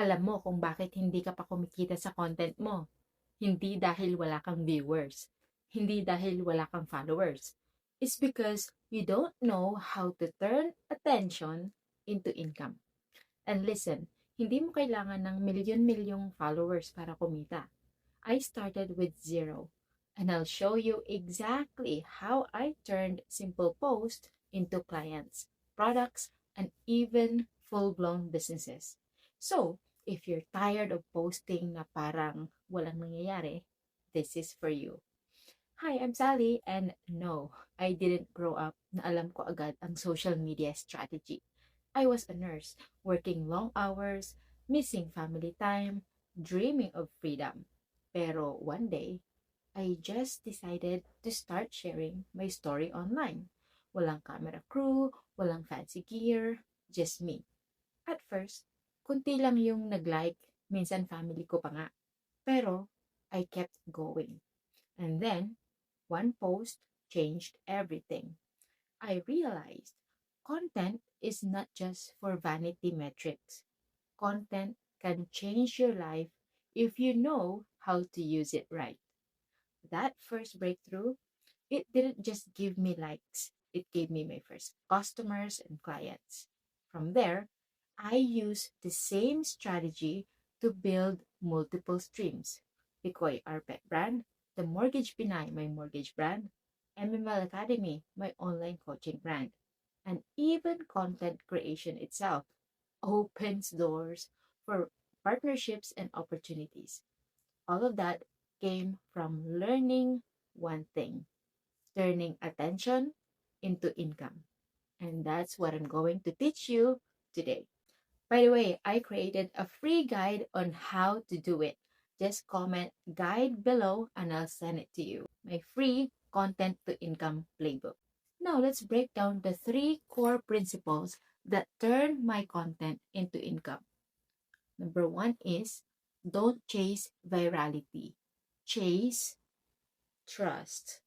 Alam mo kung bakit hindi ka pa kumikita sa content mo. Hindi dahil wala kang viewers. Hindi dahil wala kang followers. It's because you don't know how to turn attention into income. And listen, hindi mo kailangan ng milyon-milyong followers para kumita. I started with zero. And I'll show you exactly how I turned simple posts into clients, products, and even full-blown businesses. So, if you're tired of posting na parang walang nangyayari, this is for you. Hi, I'm Sally, and no, I didn't grow up na alam ko agad ang social media strategy. I was a nurse, working long hours, missing family time, dreaming of freedom. Pero one day, I just decided to start sharing my story online. Walang camera crew, walang fancy gear, just me. At first, kunti lang yung nag-like, minsan family ko pa nga. Pero, I kept going. And then, one post changed everything. I realized content is not just for vanity metrics. Content can change your life if you know how to use it right. That first breakthrough, it didn't just give me likes, it gave me my first customers and clients. From there, I used the same strategy to build multiple streams. Picoy, our pet brand, the Mortgage Pinay, my mortgage brand, MML Academy, my online coaching brand, and even content creation itself opens doors for partnerships and opportunities. All of that came from learning one thing, turning attention into income. And that's what I'm going to teach you today. By the way, I created a free guide on how to do it. Just comment guide below and I'll send it to you. My free content to income playbook. Now let's break down the three core principles that turn my content into income. Number one is don't chase virality. Chase trust.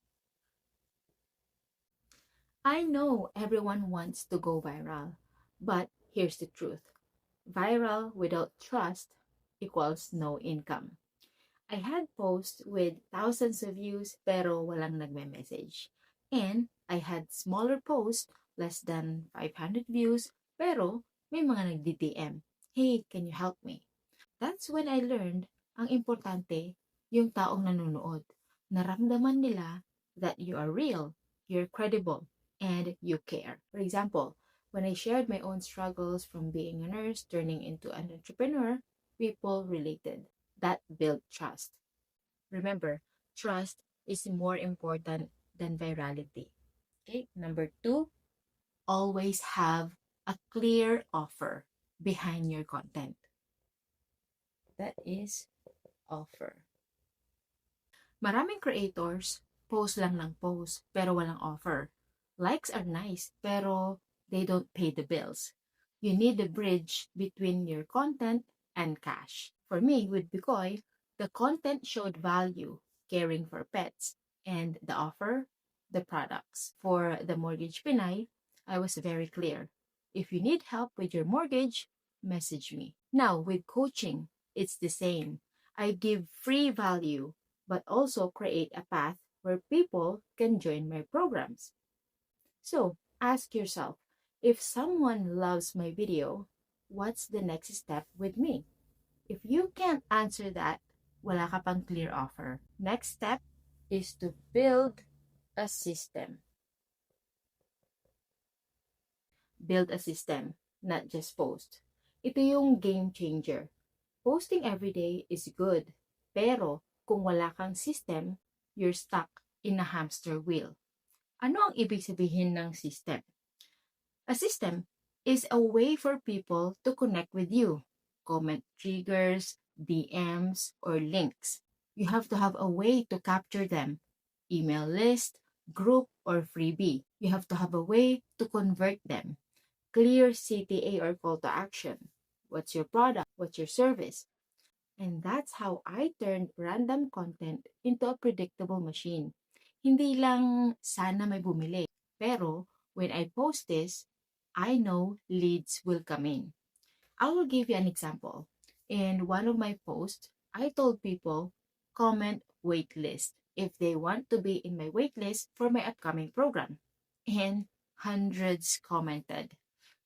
I know everyone wants to go viral, but here's the truth. Viral without trust equals no income. I had posts with thousands of views pero walang nagme-message. And I had smaller posts, less than 500 views, pero may mga nagdi-DM. Hey, can you help me? That's when I learned ang importante yung taong nanonood. Naramdaman nila that you are real, you're credible, and you care. For example, when I shared my own struggles from being a nurse turning into an entrepreneur, people related. That built trust. Remember, trust is more important than virality. Okay, number two, always have a clear offer behind your content. That is offer. Maraming creators, post lang ng post, pero walang offer. Likes are nice, pero they don't pay the bills. You need a bridge between your content and cash. For me, with Bicoy, the content showed value, caring for pets, and the offer, the products. For the Mortgage Pinay, I was very clear. If you need help with your mortgage, message me. Now, with coaching, it's the same. I give free value, but also create a path where people can join my programs. So, ask yourself, if someone loves my video, what's the next step with me? If you can't answer that, wala ka pang clear offer. Next step is to build a system. Build a system, not just post. Ito yung game changer. Posting every day is good, pero kung wala kang system, you're stuck in a hamster wheel. Ano ang ibig sabihin ng system? A system is a way for people to connect with you. Comment triggers, DMs, or links. You have to have a way to capture them. Email list, group, or freebie. You have to have a way to convert them. Clear CTA or call to action. What's your product? What's your service? And that's how I turned random content into a predictable machine. Hindi lang sana may bumili. Pero when I post this, I know leads will come in. I will give you an example. In one of my posts, I told people comment waitlist if they want to be in my waitlist for my upcoming program. And hundreds commented.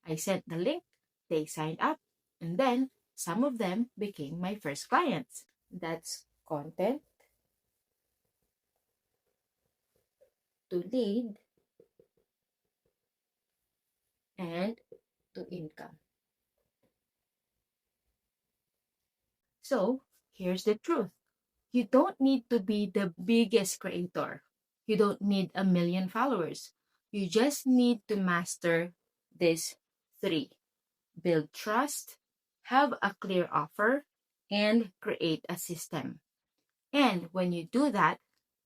I sent the link, they signed up, and then some of them became my first clients. That's content to lead and to income. So here's the truth. You don't need to be the biggest creator. You don't need 1 million followers. You just need to master these three: build trust, have a clear offer, and create a system. And when you do that,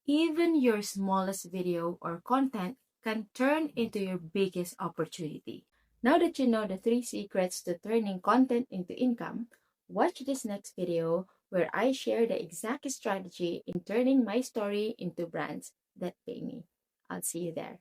even your smallest video or content can turn into your biggest opportunity. Now that you know the 3 secrets to turning content into income, watch this next video where I share the exact strategy in turning my story into brands that pay me. I'll see you there.